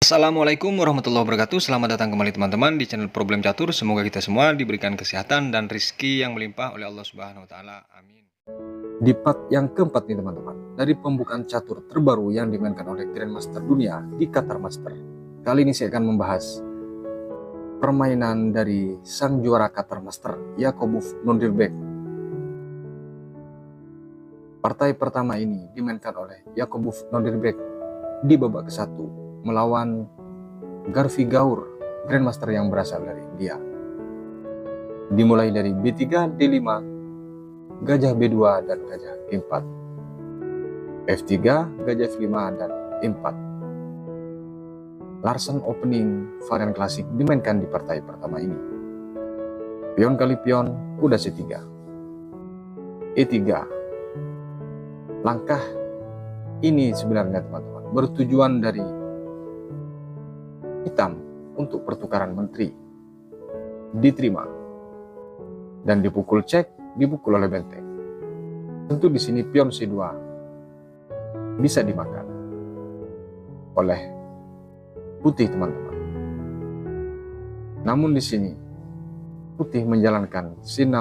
Assalamualaikum warahmatullahi wabarakatuh. Selamat datang kembali teman-teman di channel Problem Catur. Semoga kita semua diberikan kesehatan dan rizki yang melimpah oleh Allah Subhanahu wa taala. Amin. Di part yang keempat nih teman-teman, dari pembukaan catur terbaru yang dimainkan oleh Grandmaster Dunia di Qatar Master. Kali ini saya akan membahas permainan dari sang juara Qatar Master, Yakubov Nurdirbek. Partai pertama ini dimainkan oleh Yakubov Nurdirbek di babak ke-1 melawan Garfi Gaur, Grandmaster yang berasal dari India. Dimulai dari B3, D5, Gajah B2 dan Gajah E4, F3, Gajah F5 dan E4. Larsen opening varian klasik dimainkan di partai pertama ini. Pion kali pion, kuda C3, E3. Langkah ini sebenarnya teman-teman bertujuan dari hitam untuk pertukaran menteri, diterima dan dipukul cek, dipukul oleh benteng. Tentu di sini pion C2 bisa dimakan oleh putih teman-teman. Namun di sini putih menjalankan C6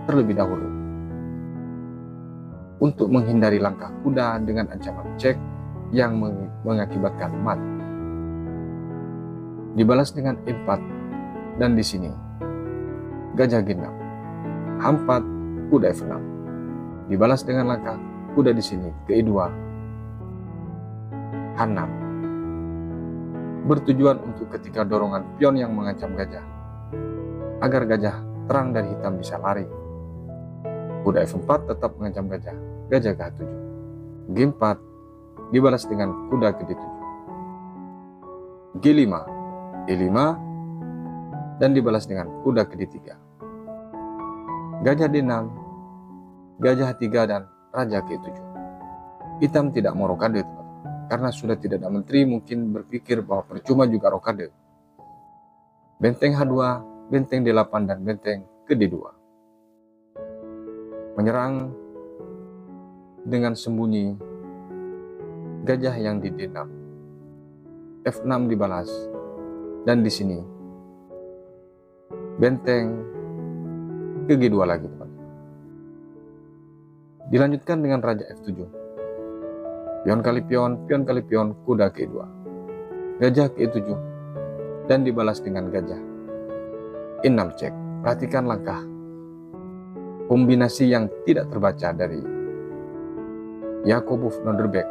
terlebih dahulu untuk menghindari langkah kuda dengan ancaman cek yang mengakibatkan mat. Dibalas dengan E4 dan di sini Gajah G6, H4, kuda F6. Dibalas dengan langkah kuda di sini ke E2, H6. Bertujuan untuk ketika dorongan pion yang mengancam gajah, agar gajah terang dari hitam bisa lari. Kuda F4 tetap mengancam gajah, Gajah ke H7. G4 dibalas dengan kuda ke D7. G5, E5 dan dibalas dengan kuda ke D3. Gajah D6, Gajah H3 dan Raja ke E7. Hitam tidak mau rokade teman-teman, karena sudah tidak ada menteri, mungkin berpikir bahwa percuma juga rokade. Benteng H2, benteng D8 dan benteng ke D2. Menyerang dengan sembunyi gajah yang di D6, F6 dibalas, dan di sini benteng ke G2 lagi teman. Dilanjutkan dengan Raja F7, pion kali pion, kuda ke E2, gajah ke E7 dan dibalas dengan gajah E6 cek. Perhatikan langkah kombinasi yang tidak terbaca dari Yakubov Nurdirbek.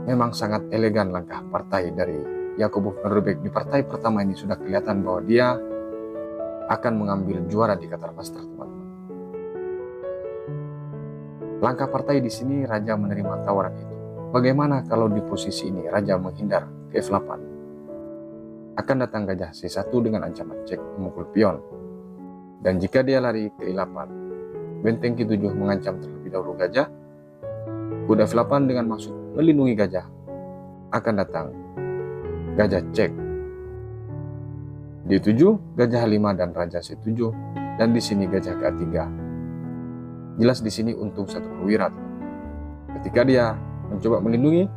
Memang sangat elegan langkah partai dari Yakubov Nurdirbek. Di partai pertama ini sudah kelihatan bahwa dia akan mengambil juara di Qatar Master, teman-teman. Langkah partai di sini Raja menerima tawaran itu. Bagaimana kalau di posisi ini Raja menghindar ke F8? Akan datang Gajah C1 dengan ancaman cek memukul pion. Dan jika dia lari ke E8, benteng Q7 mengancam terlebih dahulu gajah. Kuda F8 dengan maksud melindungi gajah. Akan datang gajah cek. D7, gajah H5 dan Raja C7, dan di sini gajah ke A3. Jelas di sini untung satu perwira. Ketika dia mencoba melindungi,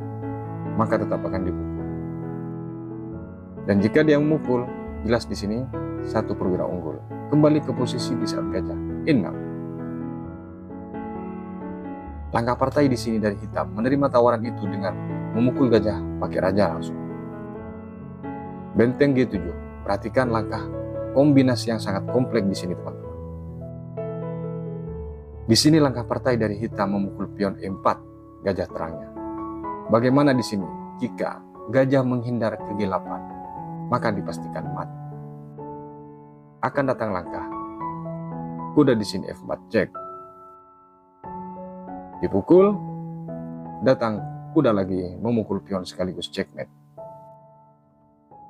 maka tetap akan dipukul. Dan jika dia memukul, jelas di sini satu perwira unggul. Kembali ke posisi di saat gajah E6. Langkah partai di sini dari hitam menerima tawaran itu dengan memukul gajah pakai raja langsung. Benteng G7. Perhatikan langkah kombinasi yang sangat kompleks di sini teman-teman. Di sini langkah partai dari hitam memukul pion E4, gajah terangnya. Bagaimana di sini jika gajah menghindar ke G8, maka dipastikan mat. Akan datang langkah kuda di sini F4 cek. Dipukul, datang kuda lagi memukul pion sekaligus checkmate.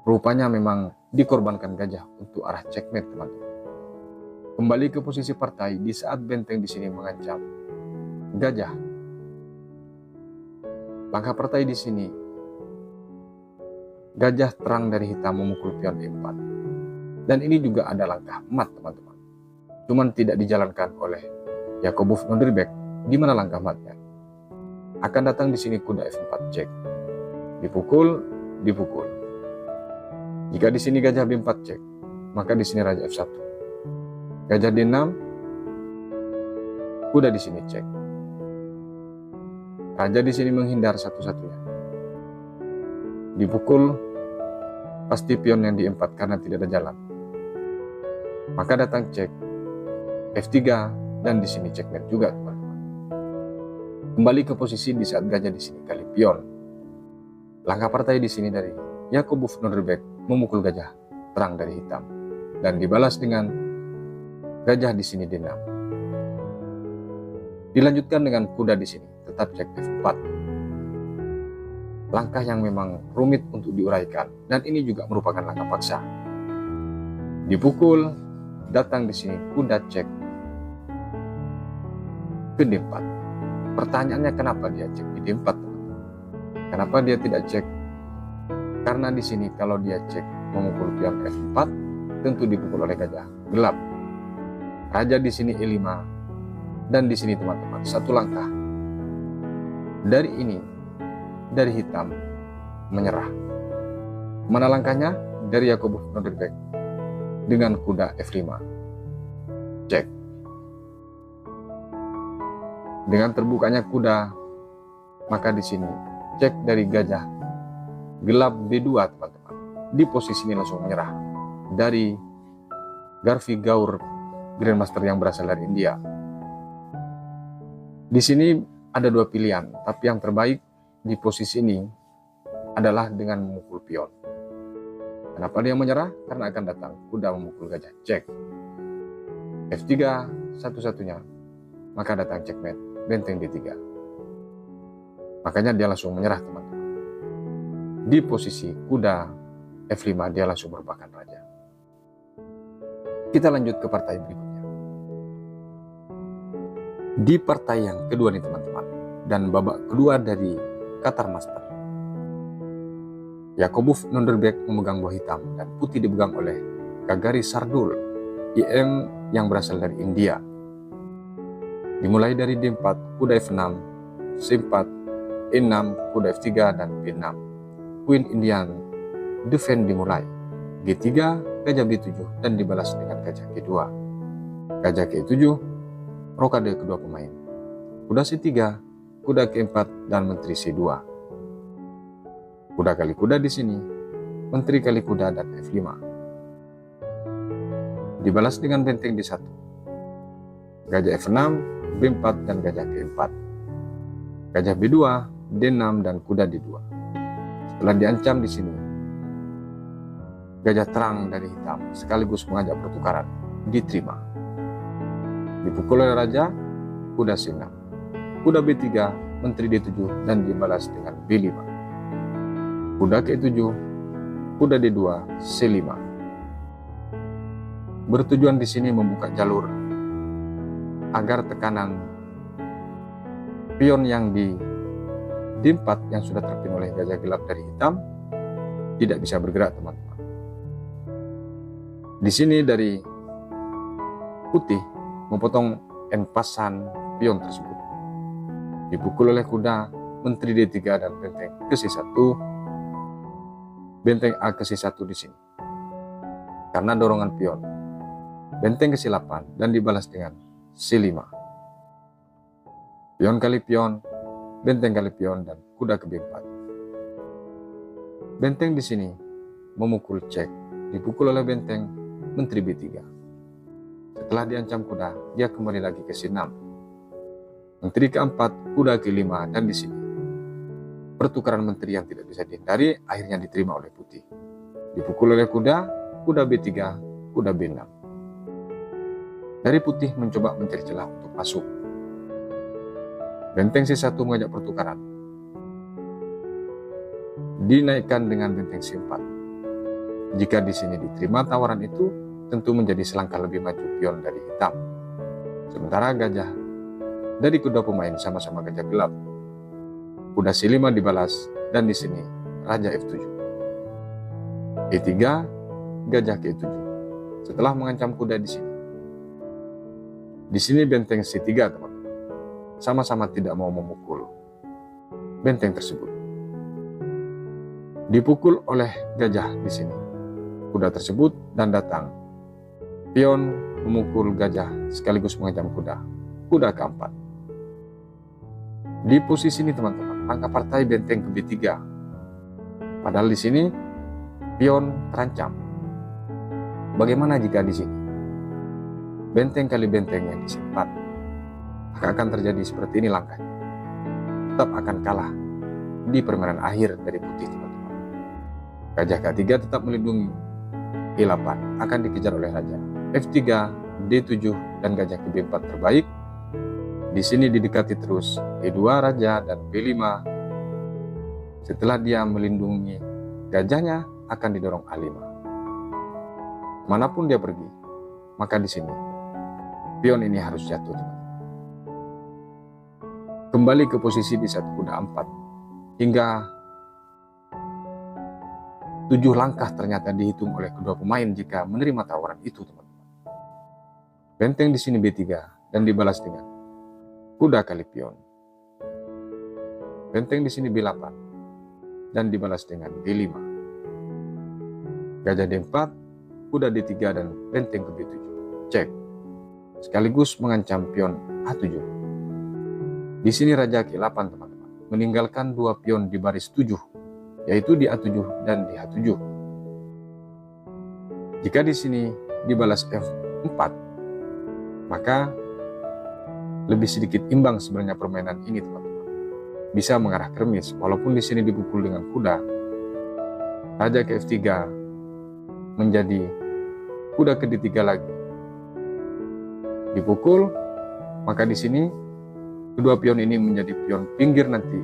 Rupanya memang dikorbankan gajah untuk arah checkmate teman-teman. Kembali ke posisi partai di saat benteng di sini mengancam gajah. Langkah partai di sini gajah terang dari hitam memukul pion E4. Dan ini juga ada langkah mat teman-teman. Cuman tidak dijalankan oleh Yakubov Nurdirbek. Di mana langkah matnya? Akan datang di sini kuda F4 cek. Dipukul, Jika di sini gajah B4 cek, maka di sini raja F1. Gajah D6, kuda di sini cek. Raja di sini menghindar satu-satunya. Dipukul pasti pion yang di4 karena tidak ada jalan. Maka datang cek F3 dan di sini checkmate juga, teman-teman. Kembali ke posisi di saat gajah di sini kali pion. Langkah partai di sini dari Yakubov Norderbeck memukul gajah terang dari hitam dan dibalas dengan gajah di sini D6. Dilanjutkan dengan kuda di sini tetap cek F4. Langkah yang memang rumit untuk diuraikan dan ini juga merupakan langkah paksa. Dipukul, datang di sini kuda cek ke D4. Pertanyaannya kenapa dia cek di D4? Kenapa dia tidak cek? Karena di sini kalau dia cek memukul pion F4 tentu dipukul oleh gajah gelap. Raja di sini E5 dan di sini teman-teman satu langkah dari ini, dari hitam menyerah. Mana langkahnya? Dari Yakubov Norderbeck dengan kuda F5 cek. Dengan terbukanya kuda, maka di sini cek dari gajah gelap B2 teman-teman. Di posisi ini langsung menyerah dari Garvey Gaur, Grandmaster yang berasal dari India. Di sini ada dua pilihan, tapi yang terbaik di posisi ini adalah dengan memukul pion. Kenapa dia menyerah? Karena akan datang kuda memukul gajah cek. F3 satu-satunya, maka datang checkmate benteng D3. Makanya dia langsung menyerah teman-teman. Di posisi kuda F5 dia langsung merupakan raja. Kita lanjut ke partai berikutnya. Di partai yang kedua nih teman-teman, dan babak kedua dari Qatar Master. Yakubov Norderbeck memegang buah hitam dan putih dipegang oleh Gagari Sardul, IM yang berasal dari India. Dimulai dari D4, kuda F6, C4, E6, kuda F3, dan B6. Queen Indian defend dimulai. G3, gajah B7, dan dibalas dengan gajah G2. Gajah G7, rokade kedua pemain. Kuda C3, kuda G4, dan menteri C2. Kuda kali kuda di sini, menteri kali kuda, dan F5. Dibalas dengan benteng D1. Gajah F6, B4, dan gajah G4. Gajah B2, D6, dan kuda D2. Setelah diancam di sini, gajah terang dari hitam sekaligus mengajak pertukaran diterima. Dipukul oleh raja, kuda C6. Kuda B3, menteri D7, dan dibalas dengan B5. Kuda K7, kuda D2, C5. Bertujuan di sini membuka jalur agar tekanan pion yang di D4 yang sudah terpin oleh gajah gelap dari hitam tidak bisa bergerak teman-teman. Di sini dari putih memotong enpasan pion tersebut. Dipukul oleh kuda menteri D3 dan benteng ke C1, benteng A ke C1 di sini. Karena dorongan pion, benteng ke C8 dan dibalas dengan C5. Pion kali pion, benteng kali pion, dan kuda ke B4. Benteng di sini memukul cek, dipukul oleh benteng menteri B3. Setelah diancam kuda, dia kembali lagi ke C6. Menteri keempat, kuda ke5, dan di sini pertukaran menteri yang tidak bisa dihindari akhirnya diterima oleh putih. Dipukul oleh kuda, kuda B3, kuda B6. Dari putih mencoba mencari celah untuk masuk. Benteng C1 mengajak pertukaran. Dinaikkan dengan benteng C4. Jika di sini diterima tawaran itu, tentu menjadi selangkah lebih maju pion dari hitam. Sementara gajah dari kedua pemain sama-sama gajah gelap. Kuda C5 dibalas dan di sini raja F7. E3, gajah G7. Setelah mengancam kuda di sini. Di sini benteng C3 teman-teman. Sama-sama tidak mau memukul benteng tersebut. Dipukul oleh gajah di sini. kuda tersebut dan datang. Pion memukul gajah sekaligus mengancam kuda. Kuda keempat. Di posisi ini teman-teman, langkah partai benteng ke B3. Padahal di sini pion terancam. Bagaimana jika di sini benteng kali benteng yang disimpan? Maka akan terjadi seperti ini langkahnya. Tetap akan kalah di permainan akhir dari putih teman-teman. Gajah K3 tetap melindungi. E8 akan dikejar oleh raja. F3, D7 dan gajah ke B4 terbaik. Di sini didekati terus E2 raja dan B5. Setelah dia melindungi gajahnya, akan didorong A5. Manapun dia pergi, maka di sini pion ini harus jatuh teman-teman. Kembali ke posisi di saat kuda 4 hingga 7 langkah ternyata dihitung oleh kedua pemain jika menerima tawaran itu teman-teman. Benteng di sini B3 dan dibalas dengan kuda kali pion. Benteng di sini B8 dan dibalas dengan D5. Gajah D4, kuda D3 dan benteng ke B7. Cek. Sekaligus mengancam pion A7. Di sini raja ke8 teman-teman, meninggalkan 2 pion di baris 7, yaitu di A7 dan di H7. Jika di sini dibalas F4, maka lebih sedikit imbang sebenarnya permainan ini teman-teman. Bisa mengarah ke remis, walaupun di sini dipukul dengan kuda. Raja ke F3 menjadi kuda ke D3 lagi. Dipukul, maka di sini kedua pion ini menjadi pion pinggir nanti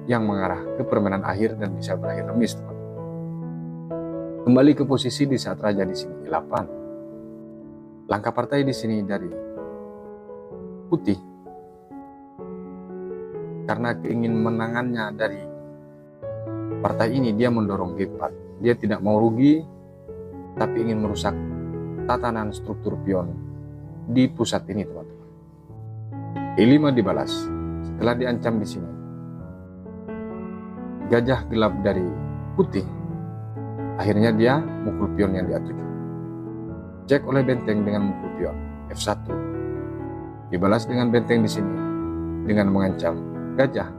yang mengarah ke permainan akhir dan bisa berakhir remis teman-teman. Kembali ke posisi di saat raja di sini E8. Langkah partai di sini dari putih karena keingin menangannya dari partai ini, dia mendorong G4. Dia tidak mau rugi tapi ingin merusak tatanan struktur pion di pusat ini teman-teman. E5 dibalas. Setelah diancam di sini, gajah gelap dari putih. Akhirnya dia mukul pion yang di A7. Cek oleh benteng dengan mukul pion F1. Dibalas dengan benteng di sini dengan mengancam gajah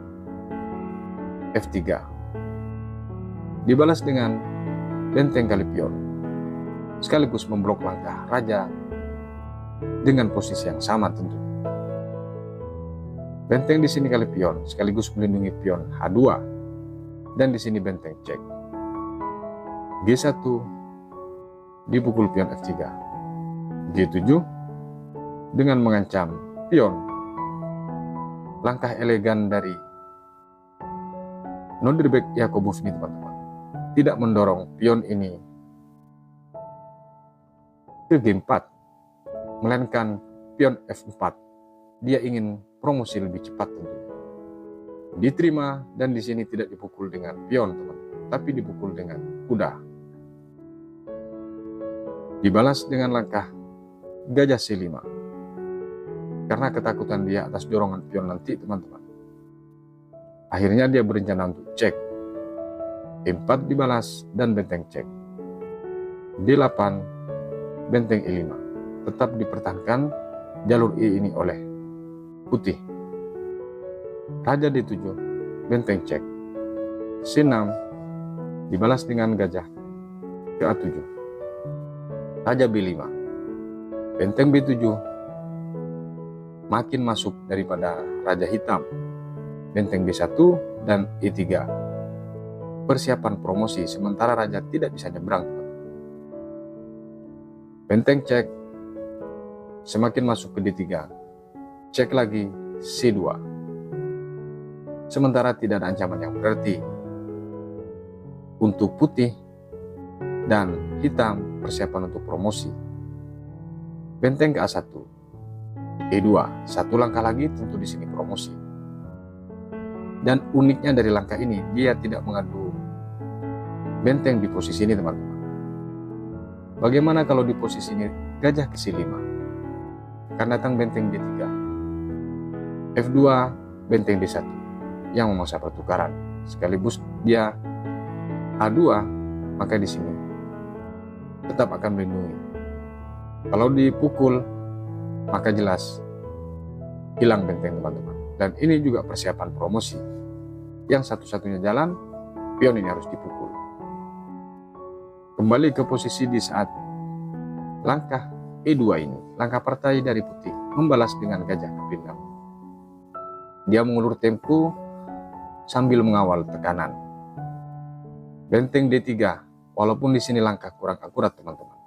F3. Dibalas dengan benteng kali pion, sekaligus memblok langkah raja dengan posisi yang sama tentunya. Benteng di sini kali pion, sekaligus melindungi pion H2. Dan di sini benteng cek. G1 dipukul pion F3. G7 dengan mengancam pion. Langkah elegan dari Nodirbek Yakubov ini teman-teman. Tidak mendorong pion ini ke G4, melainkan pion F4. Dia ingin promosi lebih cepat tentunya. Diterima dan di sini tidak dipukul dengan pion teman-teman, tapi dipukul dengan kuda. Dibalas dengan langkah gajah C5. Karena ketakutan dia atas dorongan pion nanti teman-teman. Akhirnya dia berencana untuk cek. E4 dibalas dan benteng cek. D8, benteng E5. Tetap dipertahankan jalur E ini oleh putih. Raja D7, benteng cek. C6 dibalas dengan gajah ke A7. Raja B5, benteng B7 makin masuk daripada raja hitam. Benteng B1 dan E3. Persiapan promosi sementara raja tidak bisa nyebrang. Benteng cek, semakin masuk ke D3. Cek lagi C2. Sementara tidak ada ancaman yang berarti untuk putih dan hitam persiapan untuk promosi. Benteng ke A1. E2, satu langkah lagi tentu di sini promosi. Dan uniknya dari langkah ini, dia tidak mengadu benteng di posisi ini teman-teman. Bagaimana kalau di posisi ini gajah ke C5? Akan datang benteng D3. F2, benteng D1 yang memaksa pertukaran. Sekaligus dia A2, maka di sini tetap akan melindungi. Kalau dipukul, maka jelas hilang benteng teman-teman. Dan ini juga persiapan promosi. Yang satu-satunya jalan, pion ini harus dipukul. Kembali ke posisi di saat langkah E2 ini, langkah partai dari putih membalas dengan gajah ke B6. Dia mengulur tempo sambil mengawal tekanan. Benteng D3, walaupun di sini langkah kurang akurat teman-teman,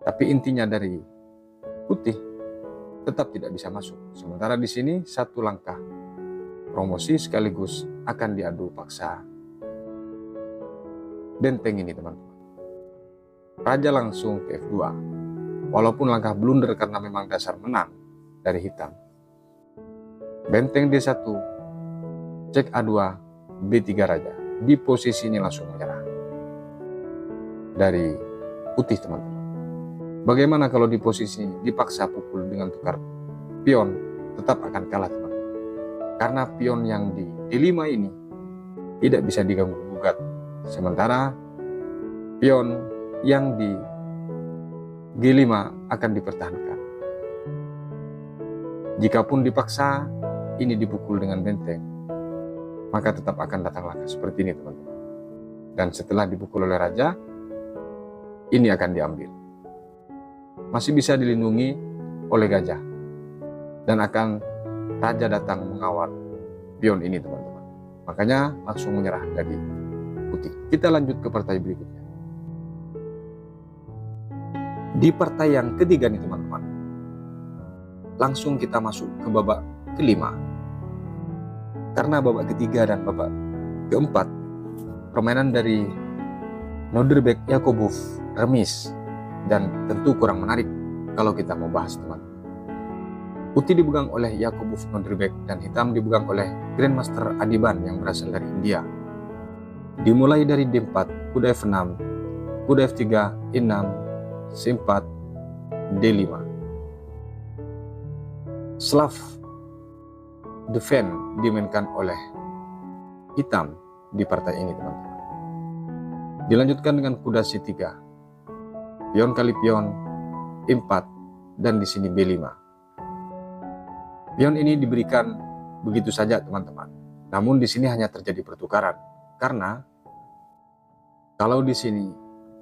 tapi intinya dari putih tetap tidak bisa masuk. Sementara di sini satu langkah promosi sekaligus akan diadu paksa benteng ini teman-teman. Raja langsung ke F2, walaupun langkah blunder karena memang dasar menang dari hitam. Benteng D1, cek A2, B3 raja. Di posisi ini langsung menyerah dari putih teman-teman. Bagaimana kalau di posisi dipaksa pukul dengan tukar pion, tetap akan kalah teman-teman. Karena pion yang di D5 ini tidak bisa diganggu-gugat. Sementara pion yang di G5 akan dipertahankan. Jikapun dipaksa ini dipukul dengan benteng, maka tetap akan datang langkah seperti ini teman-teman. Dan setelah dipukul oleh raja, ini akan diambil. Masih bisa dilindungi oleh gajah. Dan akan raja datang mengawal pion ini teman-teman. Makanya langsung menyerah dari putih. Kita lanjut ke partai berikutnya. Di partai yang ketiga nih teman-teman, langsung kita masuk ke babak kelima. Karena babak ketiga dan babak keempat, permainan dari Norderbeck Yakubov remis dan tentu kurang menarik kalau kita mau bahas teman. Putih dipegang oleh Yakubov Norderbeck dan hitam dipegang oleh Grandmaster Adiban yang berasal dari India. Dimulai dari D4, kuda F6, kuda F3, E6, C4, D5. Slav defend dimainkan oleh hitam di partai ini teman-teman. Dilanjutkan dengan kuda C3, pion kali pion, E4, dan di sini B5. Pion ini diberikan begitu saja teman-teman. Namun di sini hanya terjadi pertukaran karena kalau di sini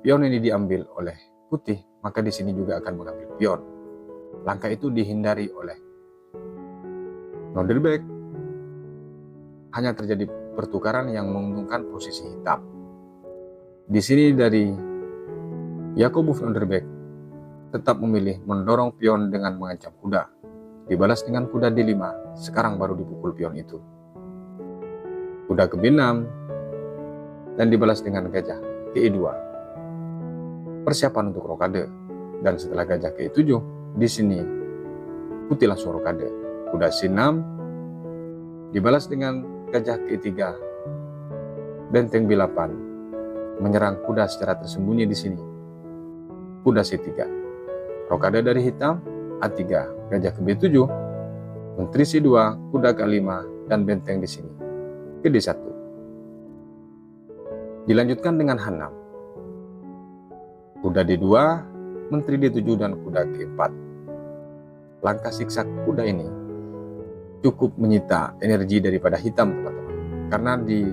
pion ini diambil oleh putih, maka di sini juga akan mengambil pion. Langkah itu dihindari oleh Norderbeck. Hanya terjadi pertukaran yang menguntungkan posisi hitam. Di sini dari Yakubov Norderbeck tetap memilih mendorong pion dengan mengancam kuda. Dibalas dengan kuda D5, sekarang baru dipukul pion itu. Kuda ke B6 dan dibalas dengan gajah ke E2. Persiapan untuk rokade, dan setelah gajah ke E7, di sini putih langsung rokade. Kuda C6 dibalas dengan gajah ke E3, benteng B8 menyerang kuda secara tersembunyi di sini. Kuda C3, rokade dari hitam, A3, gajah ke B7, menteri C2, kuda ke A5 dan benteng di sini ke D1. Dilanjutkan dengan H6. Kuda D2, menteri D7 dan kuda ke4. Langkah siksak kuda ini cukup menyita energi daripada hitam teman-teman. Karena di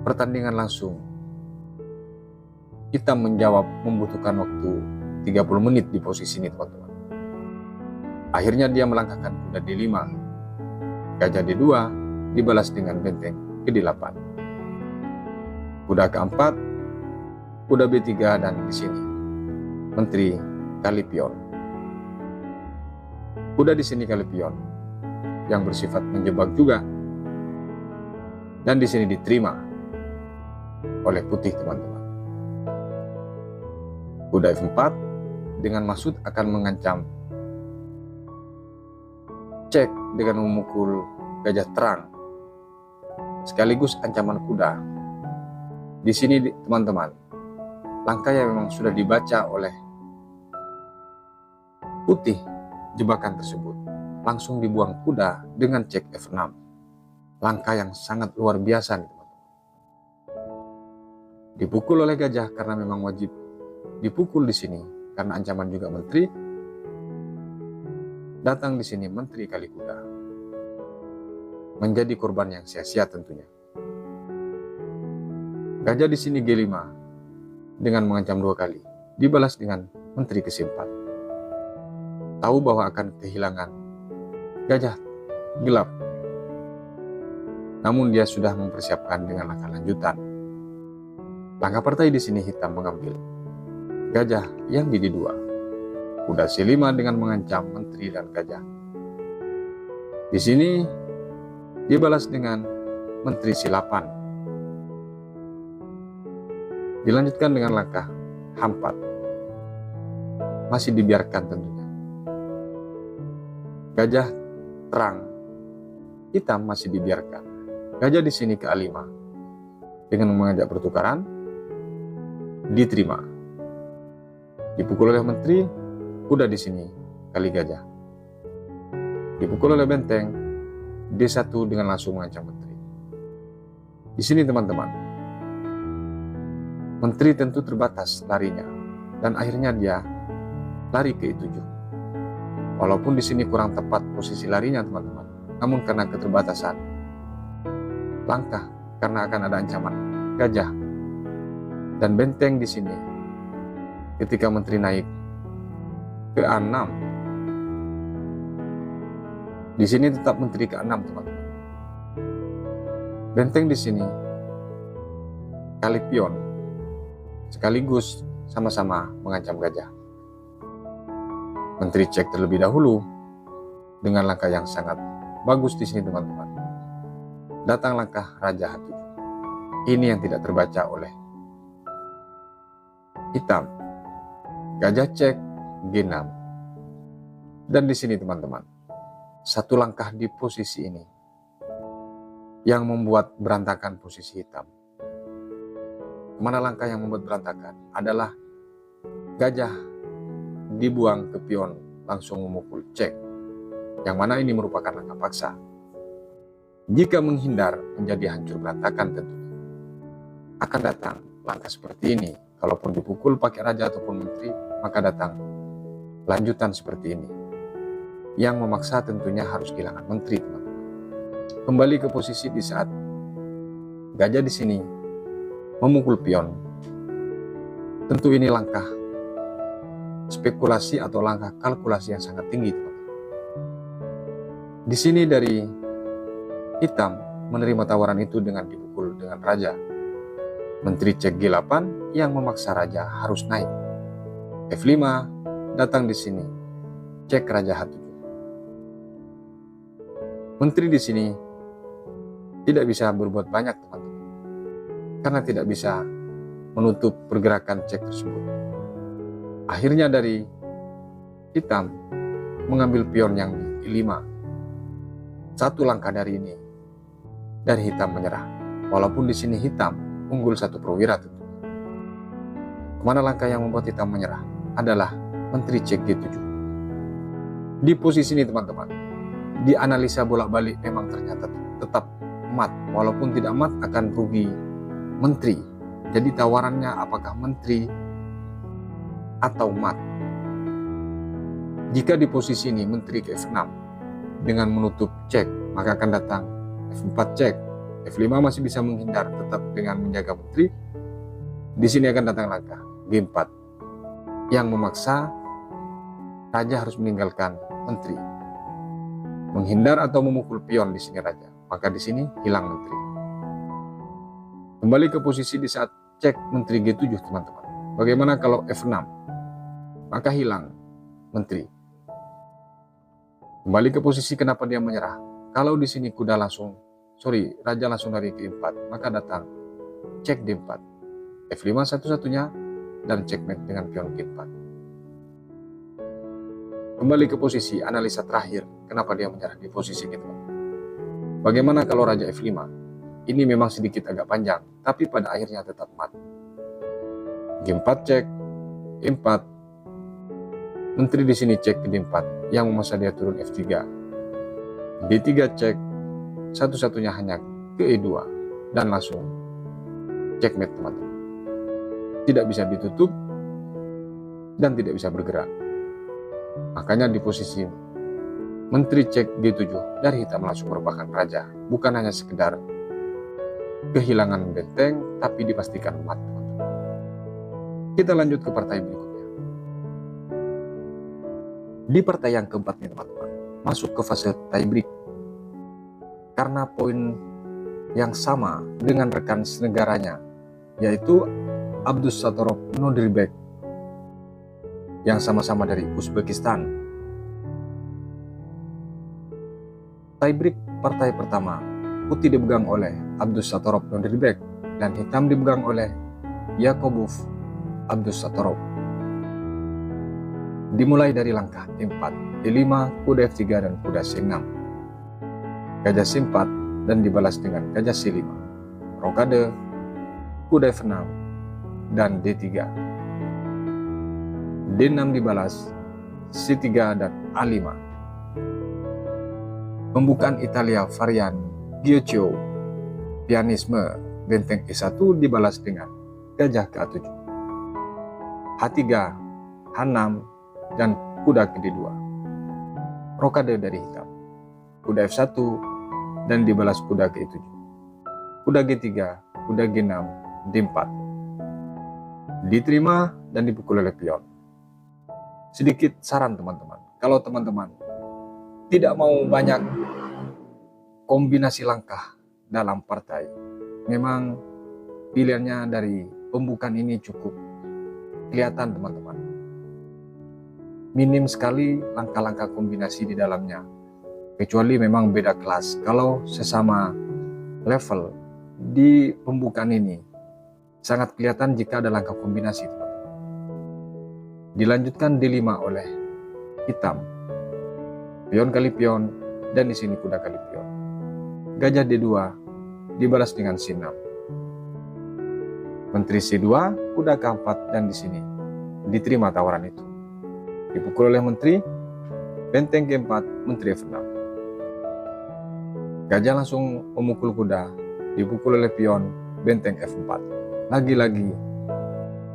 pertandingan langsung hitam menjawab membutuhkan waktu 30 menit di posisi ini teman-teman. Akhirnya dia melangkahkan kuda D5. Gajah D2 dibalas dengan benteng ke D8. Kuda ke4, kuda B3 dan di sini menteri kali pion. Kuda di sini kali pion yang bersifat menjebak juga. Dan di sini diterima oleh putih teman-teman. Kuda F4 dengan maksud akan mengancam cek dengan memukul gajah terang. Sekaligus ancaman kuda. Di sini teman-teman, langkah yang memang sudah dibaca oleh putih jebakan tersebut. Langsung dibuang kuda dengan cek F6. Langkah yang sangat luar biasa nih teman-teman. Dipukul oleh gajah karena memang wajib dipukul di sini karena ancaman juga menteri. Datang di sini menteri kali kuda, menjadi korban yang sia-sia tentunya. Gajah di sini G5 dengan mengancam 2 kali, dibalas dengan menteri ke-4. Tahu bahwa akan kehilangan gajah gelap, namun dia sudah mempersiapkan dengan langkah lanjutan. Langkah partai di sini hitam mengambil gajah yang di D2, kuda C5 dengan mengancam menteri dan gajah. Di sini dibalas dengan menteri C8. Dilanjutkan dengan langkah H4. Masih dibiarkan tentunya. Gajah terang hitam masih dibiarkan. Gajah di sini ke A5 dengan mengajak pertukaran, diterima. Dipukul oleh menteri, kuda di sini kali gajah. Dipukul oleh benteng, D1 dengan langsung mengancam menteri. Di sini teman-teman, menteri tentu terbatas larinya dan akhirnya dia lari ke E7. Walaupun di sini kurang tepat posisi larinya teman-teman, namun karena keterbatasan langkah, karena akan ada ancaman gajah dan benteng di sini. Ketika menteri naik ke A6, di sini tetap menteri ke A6 teman-teman. Benteng di sini kali pion, sekaligus sama-sama mengancam gajah. Menteri cek terlebih dahulu dengan langkah yang sangat bagus di sini teman-teman. Datang langkah Raja H7. Ini yang tidak terbaca oleh hitam. Gajah cek G6. Dan di sini teman-teman, satu langkah di posisi ini yang membuat berantakan posisi hitam. Kemana langkah yang membuat berantakan? Adalah gajah dibuang ke pion langsung memukul cek, yang mana ini merupakan langkah paksa. Jika menghindar menjadi hancur berantakan tentunya. Akan datang langkah seperti ini. Kalaupun dipukul pakai raja ataupun menteri, maka datang lanjutan seperti ini, yang memaksa tentunya harus kehilangan menteri teman-teman. Kembali ke posisi di saat gajah di sini memukul pion. Tentu ini langkah spekulasi atau langkah kalkulasi yang sangat tinggi teman-teman. Di sini dari hitam menerima tawaran itu dengan dipukul dengan raja. Menteri cek G8 yang memaksa raja harus naik. F5 datang di sini. Cek Raja H7. Menteri di sini tidak bisa berbuat banyak teman-teman, karena tidak bisa menutup pergerakan cek tersebut. Akhirnya dari hitam mengambil pion yang di 5. Satu langkah dari ini, dari hitam menyerah. Walaupun di sini hitam unggul 1 perwira tentu. Kemana langkah yang membuat hitam menyerah? Adalah menteri cek G7. Di posisi ini teman-teman, dianalisa bolak-balik memang ternyata tetap mat. Walaupun tidak mat akan rugi menteri. Jadi tawarannya apakah menteri atau mat. Jika di posisi ini menteri ke F6 dengan menutup cek, maka akan datang F4 cek. F5 masih bisa menghindar tetap dengan menjaga menteri. Di sini akan datang langkah G4 yang memaksa raja harus meninggalkan menteri. Menghindar atau memukul pion di sini raja, maka di sini hilang menteri. Kembali ke posisi di saat cek menteri G7 teman-teman. Bagaimana kalau F6? Maka hilang menteri. Kembali ke posisi kenapa dia menyerah. Kalau di sini raja langsung lari ke E4, maka datang cek D4. F5 satu-satunya dan checkmate dengan pion G4. Kembali ke posisi analisa terakhir, kenapa dia menyerah di posisi ini teman. Bagaimana kalau raja F5? Ini memang sedikit agak panjang, tapi pada akhirnya tetap mat. G4 cek, E4. Menteri di sini cek ke D4, yang memaksa dia turun F3. D3 cek, satu-satunya hanya ke E2 dan langsung checkmate teman-teman. Tidak bisa ditutup dan tidak bisa bergerak. Makanya di posisi menteri cek G7 dari hitam langsung merupakan raja, bukan hanya sekedar kehilangan benteng, tapi dipastikan mati. Kita lanjut ke partai berikutnya. Di partai yang keempat nih teman-teman, masuk ke fase tiebreak. Karena poin yang sama dengan rekan senegaranya, yaitu Abdussatorov Nodirbek yang sama-sama dari Uzbekistan. Tiebreak partai pertama, putih dipegang oleh Abdussatorov Nodirbek dan hitam dipegang oleh Yakubov Abdussatorov. Dimulai dari langkah E4, E5, kuda F3 dan kuda C6. Gajah C4 dan dibalas dengan gajah C5. Rokade, kuda F6 dan D3. D6 dibalas C3 dan A5. Pembukaan Italia varian Giochio Pianisme benteng E1 dibalas dengan gajah ke A7. H3, H6 dan kuda ke D2. Rokade dari hitam. Kuda F1 dan dibalas kuda ke E7. Kuda G3, kuda G6, D4. Diterima dan dipukul oleh pion. Sedikit saran teman-teman, kalau teman-teman tidak mau banyak kombinasi langkah dalam partai, memang pilihannya dari pembukaan ini cukup kelihatan teman-teman. Minim sekali langkah-langkah kombinasi di dalamnya, kecuali memang beda kelas. Kalau sesama level di pembukaan ini sangat kelihatan jika ada langkah kombinasi teman-teman. Dilanjutkan D5 oleh hitam, pion kali pion, dan di sini kuda kali pion. Gajah D2 dibalas dengan C6. Menteri C2, kuda K4, dan di sini diterima tawaran itu. Dipukul oleh menteri, benteng G4, menteri F6. Gajah langsung memukul kuda, dipukul oleh pion, benteng F4. Lagi-lagi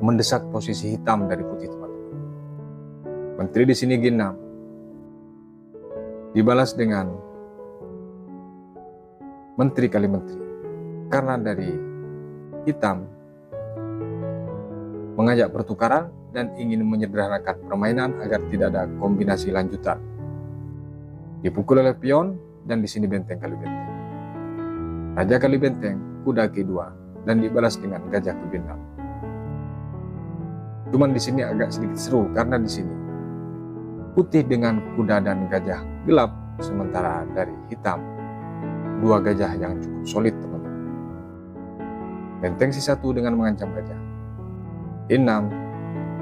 mendesak posisi hitam dari putih teman-teman. Menteri di sini G6, dibalas dengan menteri kali menteri. Karena dari hitam mengajak pertukaran dan ingin menyederhanakan permainan agar tidak ada kombinasi lanjutan. Dipukul oleh pion dan di sini benteng kali benteng. Raja kali benteng, kuda G2 dan dibalas dengan gajah ke B6. Cuman di sini agak sedikit seru karena di sini putih dengan kuda dan gajah gelap, sementara dari hitam dua gajah yang cukup solid teman-teman. Benteng C1 dengan mengancam gajah. E6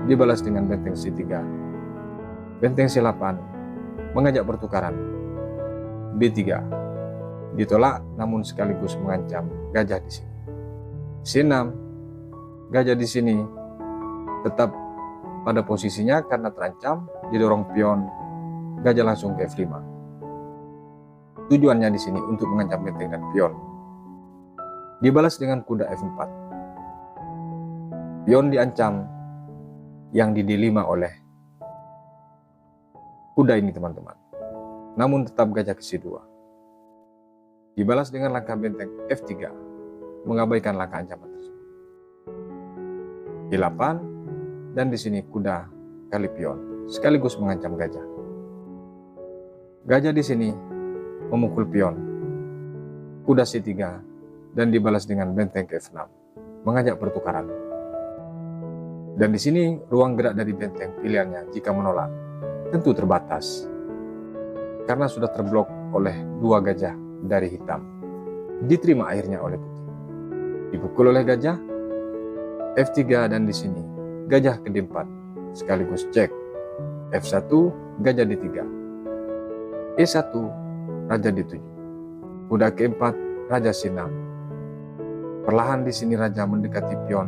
dibalas dengan benteng C3. Benteng C8 mengajak pertukaran. B3 ditolak namun sekaligus mengancam gajah di sini. C6, gajah di sini tetap pada posisinya karena terancam, didorong pion, gajah langsung ke F5. Tujuannya di sini untuk mengancam benteng dan pion. Dibalas dengan kuda F4. Pion diancam yang di D5 oleh kuda ini teman-teman. Namun tetap gajah ke C2. Dibalas dengan langkah benteng F3, mengabaikan langkah ancaman tersebut. D8 dan di sini kuda kali pion, sekaligus mengancam gajah. Gajah di sini memukul pion, kuda C3 dan dibalas dengan benteng ke F6, mengajak pertukaran. Dan di sini ruang gerak dari benteng pilihannya jika menolak tentu terbatas karena sudah terblok oleh dua gajah dari hitam. Diterima akhirnya oleh putih. Dipukul oleh gajah F3 dan di sini gajah ke D4 sekaligus cek. F1 gajah D3. E1 raja D7. Kuda ke4 raja C6. Perlahan di sini raja mendekati pion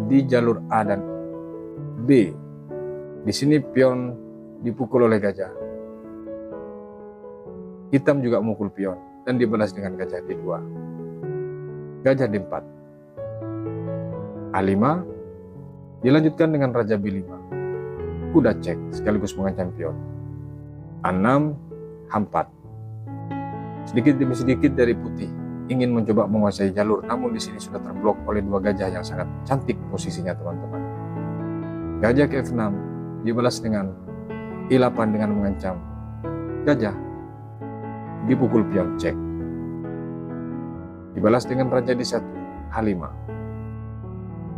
di jalur A dan B. Di sini pion dipukul oleh gajah. Hitam juga memukul pion dan dibalas dengan gajah D2. Gajah D4. A5 dilanjutkan dengan raja B5. kuda cek sekaligus mengancam pion. A6, H4. Sedikit demi sedikit dari putih ingin mencoba menguasai jalur, namun di sini sudah terblok oleh dua gajah yang sangat cantik posisinya teman-teman. Gajah ke F6 dibalas dengan I8 dengan mengancam gajah, dipukul pion cek. Dibalas dengan raja D1, H5.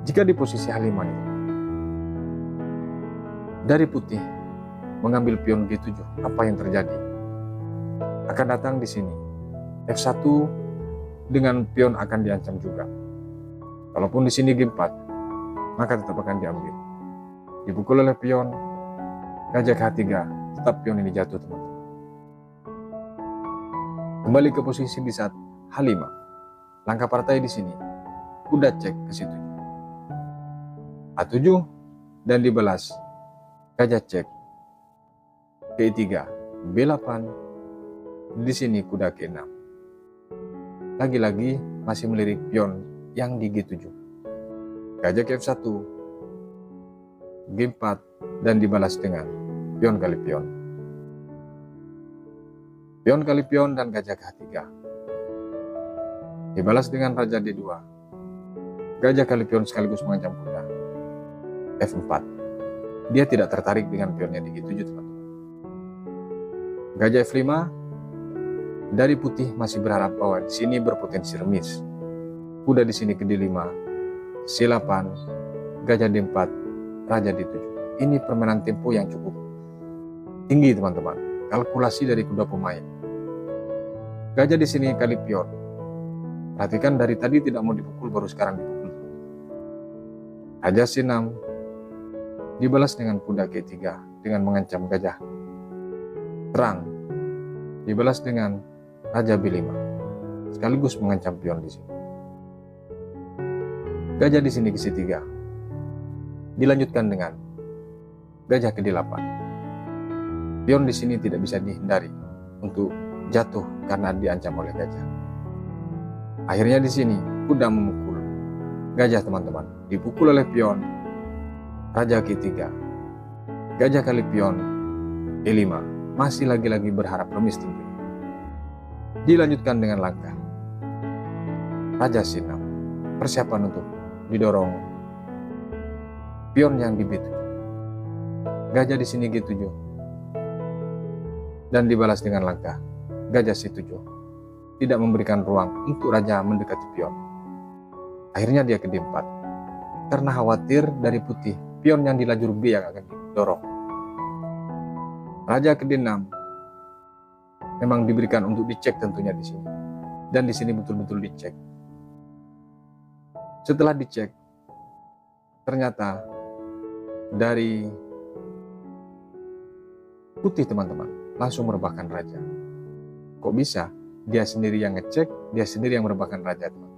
Jika di posisi H5 ini, dari putih mengambil pion G7, apa yang terjadi? Akan datang di sini F1 dengan pion akan diancam juga. Kalaupun di sini G4, maka tetap akan diambil. Dipukul oleh pion, gajah ke H3, tetap pion ini jatuh teman-teman. Kembali ke posisi di saat H5. Langkah partai di sini, kuda cek ke situ. A7 dan dibalas gajah cek ke I3, B8. Di sini kuda ke 6. Lagi-lagi masih melirik pion yang di G7. Gajah ke F1, G4 dan dibalas dengan pion kali pion. Pion kali pion dan gajah ke H3. Dibalas dengan raja D2. Gajah kali pion sekaligus mengancam kuda. F4. Dia tidak tertarik dengan pionnya di G7 teman-teman. Gajah F5. Dari putih masih berharap bahwa di sini berpotensi remis. Kuda di sini ke D5, C8, gajah D4, raja D7. Ini permainan tempo yang cukup tinggi teman-teman. Kalkulasi dari kedua pemain. Gajah di sini kali pion. Perhatikan dari tadi tidak mau dipukul, baru sekarang dipukul. Raja C6 dibalas dengan kuda G3 dengan mengancam gajah terang. Dibalas dengan raja B5 sekaligus mengancam pion di sini. Gajah di sini ke C3. Dilanjutkan dengan gajah ke D8. Pion di sini tidak bisa dihindari untuk jatuh karena diancam oleh gajah. Akhirnya di sini kuda memukul gajah teman-teman. Dipukul oleh pion, raja ke 3. Gajah kali pion E5. Masih lagi-lagi berharap remis tentunya. Dilanjutkan dengan langkah raja C6. Persiapan untuk didorong pion yang di B7. Gajah di sini G7 dan dibalas dengan langkah gajah C7. Tidak memberikan ruang untuk raja mendekati pion. Akhirnya dia ke D4 karena khawatir dari putih pion yang di lajur B yang akan didorong. Raja ke D6 memang diberikan untuk dicek tentunya di sini. Dan di sini betul-betul dicek. Setelah dicek, ternyata dari putih teman-teman langsung merebahkan raja. Kok bisa? Dia sendiri yang ngecek, dia sendiri yang merebahkan raja teman.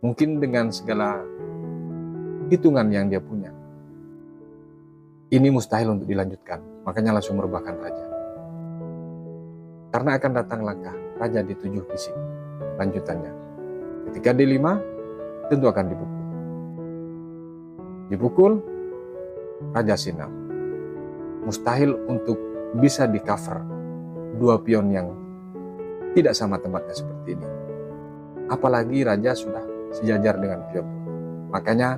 Mungkin dengan segala hitungan yang dia punya, ini mustahil untuk dilanjutkan, makanya langsung merebahkan raja. Karena akan datang langkah raja D7 di sini. Lanjutannya, ketika D5 tentu akan dipukul. Dipukul raja C6. Mustahil untuk bisa di cover dua pion yang tidak sama tempatnya seperti ini. Apalagi raja sudah sejajar dengan pion. Makanya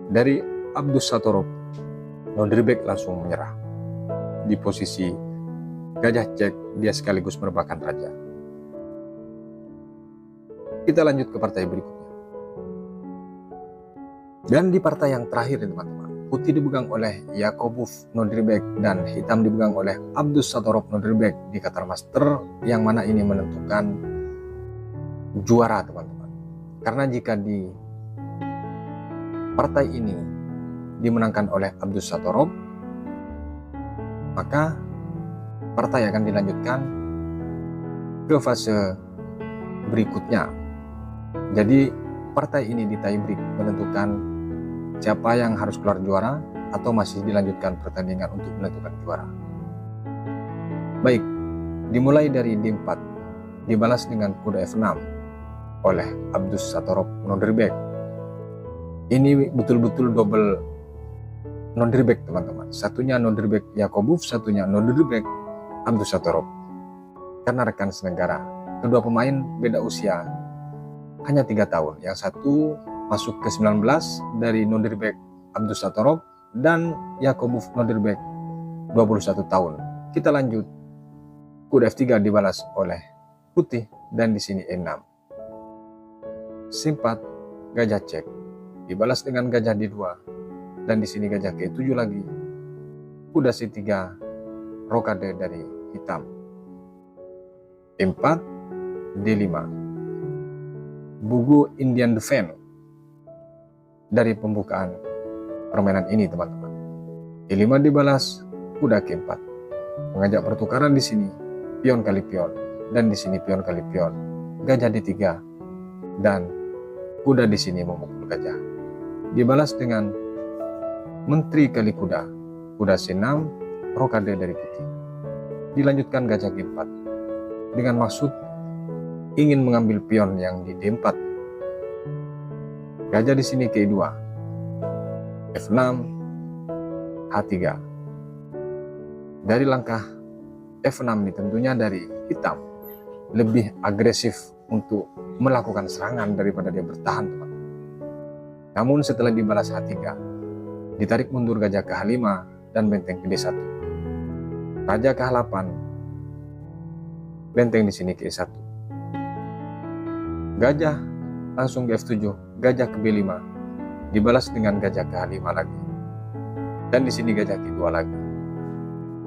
dari Abdus Satorov, Nodribek langsung menyerah. Di posisi gajah cek, dia sekaligus merebahkan raja. Kita lanjut ke partai berikutnya. Dan di partai yang terakhir teman-teman, putih dipegang oleh Yakubov Nodribek dan hitam dipegang oleh Abdus Satorov Nodribek di Qatar Master, yang mana ini menentukan juara teman-teman. Karena jika di partai ini dimenangkan oleh Abdus Satorov, maka partai akan dilanjutkan ke fase berikutnya. Jadi partai ini di tiebreak menentukan siapa yang harus keluar juara atau masih dilanjutkan pertandingan untuk menentukan juara. Baik, dimulai dari D4, dibalas dengan kuda F6 oleh Abdus Satorov Nodribek. Ini betul-betul double Nondirbek teman-teman. Satunya Nondirbek Yakobov, satunya Nondirbek Abdusatorov. Karena rekan senegara. Kedua pemain beda usia hanya 3 tahun. Yang satu masuk ke 19 dari Nondirbek Abdusatorov dan Yakobov Nondirbek 21 tahun. Kita lanjut. Kuda F3 dibalas oleh putih dan di sini E6. Simpat gajah cek dibalas dengan gajah D2 dan di sini gajah ke7 lagi. Kuda C3 rokade dari hitam. E4 D5. Bugu Indian Defense dari pembukaan permainan ini teman-teman. E5 dibalas kuda ke4. Mengajak pertukaran di sini pion kali pion dan di sini pion kali pion. Gajah D3 dan kuda di sini memukul gajah. Dibalas dengan menteri kali kuda. Kuda C6 rokade dari putih. Dilanjutkan gajah G4 dengan maksud ingin mengambil pion yang di D4. Gajah di sini ke E2. F6 H3. Dari langkah F6 ini tentunya dari hitam lebih agresif untuk melakukan serangan daripada dia bertahan teman. Namun setelah dibalas H3, ditarik mundur gajah ke H5 dan benteng ke D1. Raja ke H8, benteng di sini ke E1. Gajah langsung ke F7, gajah ke B5, dibalas dengan gajah ke H5 lagi. Dan di sini gajah ke 2 lagi.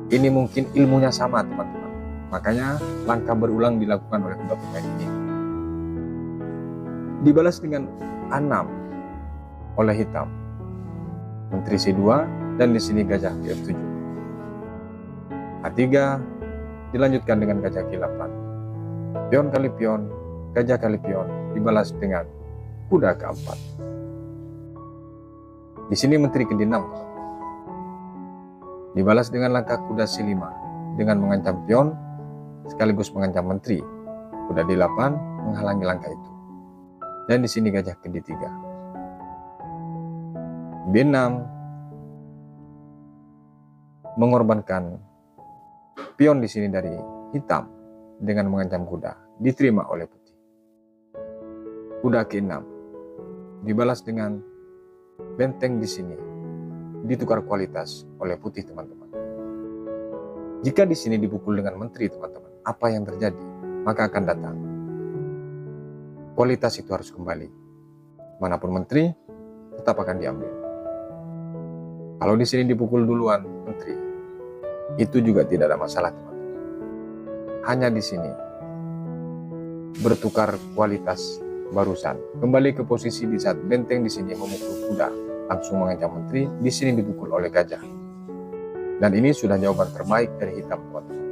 Ini mungkin ilmunya sama teman-teman. Makanya langkah berulang dilakukan oleh kedua pemain ini. Dibalas dengan A6 oleh hitam. Menteri C2 dan di sini gajah ke F7. A3 dilanjutkan dengan gajah G8. Pion kali pion, gajah kali pion dibalas dengan kuda ke4. Di sini menteri ke D6. Dibalas dengan langkah kuda C5 dengan mengancam pion sekaligus mengancam menteri. Kuda D8 menghalangi langkah itu. Dan di sini gajah ke D3. B6 mengorbankan pion di sini dari hitam dengan mengancam kuda, diterima oleh putih. Kuda ke6 dibalas dengan benteng di sini ditukar kualitas oleh putih teman-teman. Jika di sini dipukul dengan menteri teman-teman, apa yang terjadi? Maka akan datang kualitas itu harus kembali. Manapun menteri tetap akan diambil. Kalau di sini dipukul duluan menteri, itu juga tidak ada masalah teman-teman. Hanya di sini bertukar kualitas barusan. Kembali ke posisi di saat benteng di sini memukul kuda, langsung mengancam menteri, di sini dipukul oleh gajah. Dan ini sudah jawaban terbaik dari hitam teman-teman.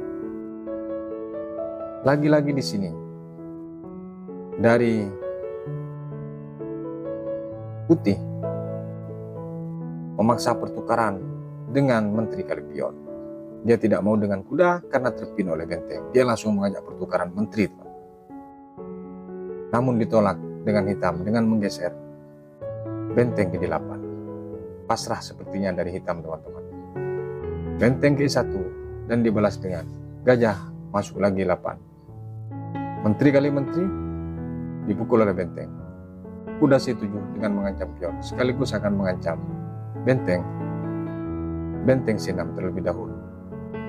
Lagi-lagi di sini dari putih memaksa pertukaran dengan menteri kali pion. Dia tidak mau dengan kuda karena terpin oleh benteng. Dia langsung mengajak pertukaran menteri teman. Namun ditolak dengan hitam dengan menggeser benteng ke D8. Pasrah sepertinya dari hitam teman-teman. Benteng ke E1 dan dibalas dengan gajah masuk lagi 8. Menteri kali menteri dipukul oleh benteng. Kuda C7 dengan mengancam pion sekaligus akan mengancam benteng C6 terlebih dahulu.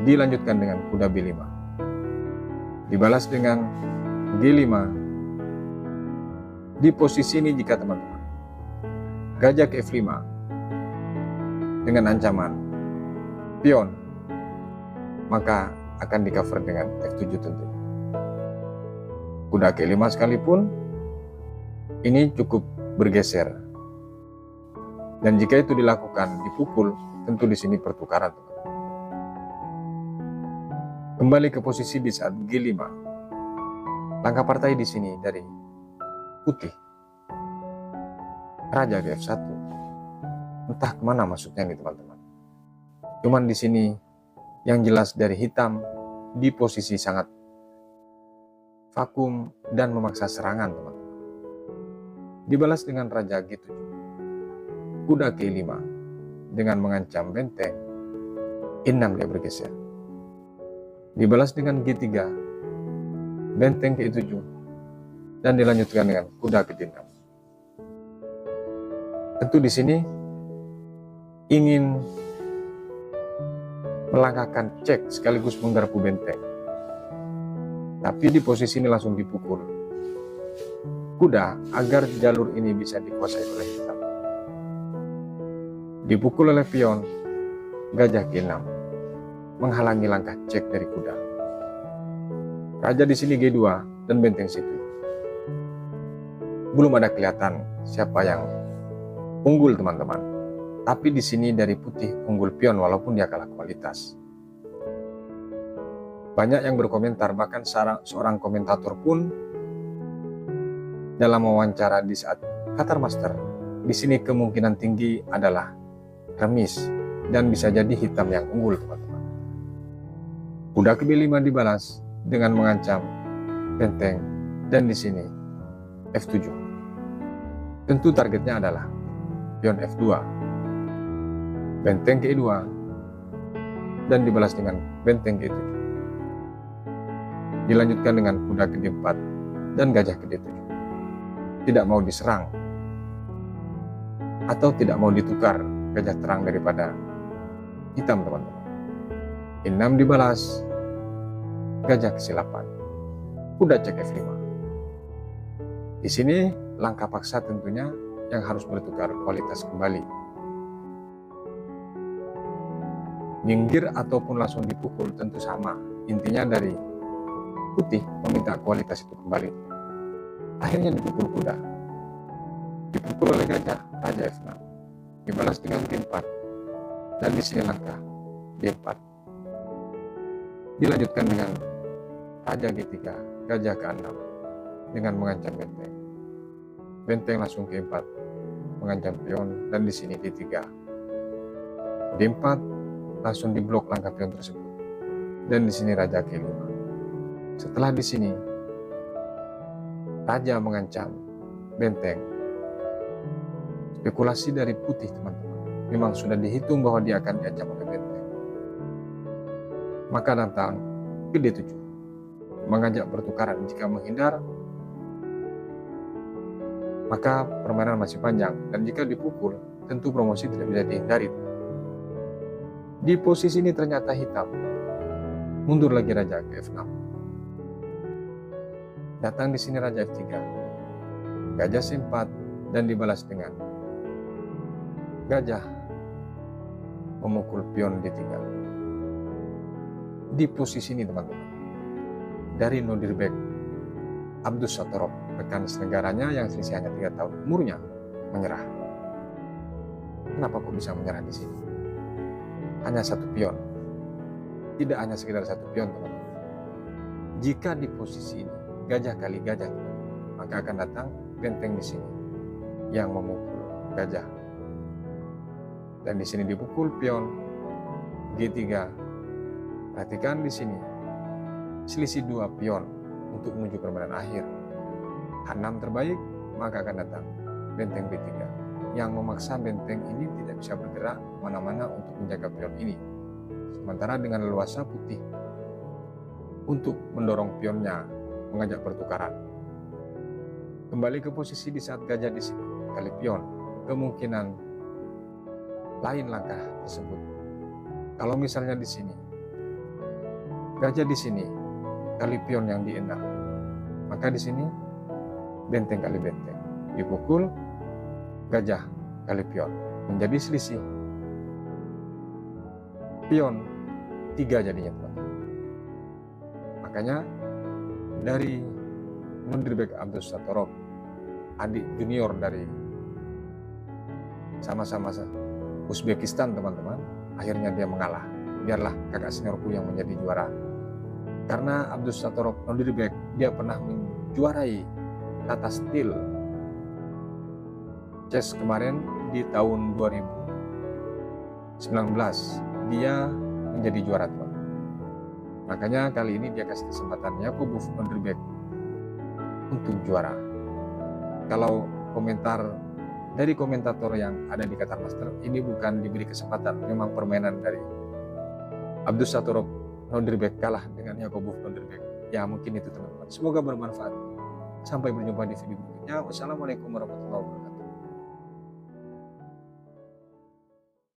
Dilanjutkan dengan kuda B5. Dibalas dengan G5. Di posisi ini jika teman-teman gajah ke F5 dengan ancaman pion, maka akan di cover dengan F7 tentu. Kuda ke 5 sekalipun ini cukup bergeser. Dan jika itu dilakukan dipukul, tentu di sini pertukaran. Kembali ke posisi di saat G5. Langkah partai di sini dari putih. Raja ke F1. Entah kemana masuknya nih teman-teman. Cuman di sini yang jelas dari hitam di posisi sangat vakum dan memaksa serangan teman-teman. Dibalas dengan Raja G7. Kuda ke5 dengan mengancam benteng, E6 dia bergeser. Dibalas dengan G3, benteng ke E7, dan dilanjutkan dengan kuda ke D6. Tentu di sini ingin melangkahkan cek sekaligus menggarpu benteng. Tapi di posisi ini langsung dipukul kuda agar jalur ini bisa dikuasai oleh hitam. Dipukul oleh pion, gajah G6 menghalangi langkah cek dari kuda. Raja di sini G2 dan benteng C7. Belum ada kelihatan siapa yang unggul teman-teman. Tapi di sini dari putih unggul pion walaupun dia kalah kualitas. Banyak yang berkomentar, bahkan seorang komentator pun dalam wawancara di saat Qatar Master, di sini kemungkinan tinggi adalah remis dan bisa jadi hitam yang unggul teman-teman. Kuda ke B5 dibalas dengan mengancam benteng dan di sini F7. Tentu targetnya adalah pion F2, benteng ke E2 dan dibalas dengan benteng ke E7. Dilanjutkan dengan kuda ke D4 dan gajah ke D7. Tidak mau diserang atau tidak mau ditukar gajah terang daripada hitam teman-teman. E6 dibalas, gajah ke C8, kuda cek F5. Di sini langkah paksa tentunya yang harus bertukar kualitas kembali. Minggir ataupun langsung dipukul tentu sama. Intinya dari putih meminta kualitas itu kembali. Akhirnya dipukul kuda. Dipukul oleh gajah, raja F6. Dibalas dengan D4. Dan di sini langkah D4. Dilanjutkan dengan raja G3, gajah ke 6 dengan mengancam benteng. Benteng langsung ke 4, mengancam pion dan di sini D3. D4 langsung diblok langkah pion tersebut. Dan di sini raja ke 5. Setelah di sini raja mengancam benteng. Spekulasi dari putih teman-teman. Memang sudah dihitung bahwa dia akan diancam oleh benteng. Maka datang ke D7. Mengajak pertukaran. Jika menghindar, maka permainan masih panjang. Dan jika dipukul, tentu promosi tidak bisa dihindari. Di posisi ini ternyata hitam. Mundur lagi raja ke F6. Datang di sini raja F3. Gajah C4 dan dibalas dengan gajah memukul pion D3. Di posisi ini teman-teman, dari Nodirbek Abdussatorov, rekan senegaranya yang selisih hanya 3 tahun umurnya, menyerah. Kenapa kok bisa menyerah di sini? Hanya satu pion. Tidak hanya sekedar satu pion teman-teman. Jika di posisi ini gajah kali gajah, maka akan datang benteng di sini yang memukul gajah. Dan di sini dipukul pion G3. Perhatikan di sini selisih 2 pion untuk menuju permainan akhir. H6 terbaik, maka akan datang benteng B3 yang memaksa benteng ini tidak bisa bergerak mana-mana untuk menjaga pion ini. Sementara dengan leluasa putih untuk mendorong pionnya mengajak pertukaran. Kembali ke posisi di saat gajah di sini kali pion, kemungkinan lain langkah tersebut. Kalau misalnya di sini gajah di sini kali pion yang di 6, maka di sini benteng kali benteng dipukul, gajah kali pion menjadi selisih pion 3 jadinya teman-teman. Makanya dari Nodirbek Abdussatorov, adik junior dari sama-sama Uzbekistan teman-teman, akhirnya dia mengalah. Biarlah kakak seniorku yang menjadi juara. Karena Abdussatorov Nodirbek dia pernah menjuarai Tata Steel Chess kemarin di tahun 2019. Dia menjadi juara teman. Makanya kali ini dia kasih kesempatan Yakubov Nodirbek untuk juara. Kalau komentar Dari komentator yang ada di Qatar Master, ini bukan diberi kesempatan, memang permainan dari Abdus Satorov Nondirbek kalah dengan Yakubov Nondirbek. Ya mungkin itu teman-teman. Semoga bermanfaat. Sampai berjumpa di video berikutnya. Wassalamualaikum warahmatullahi wabarakatuh.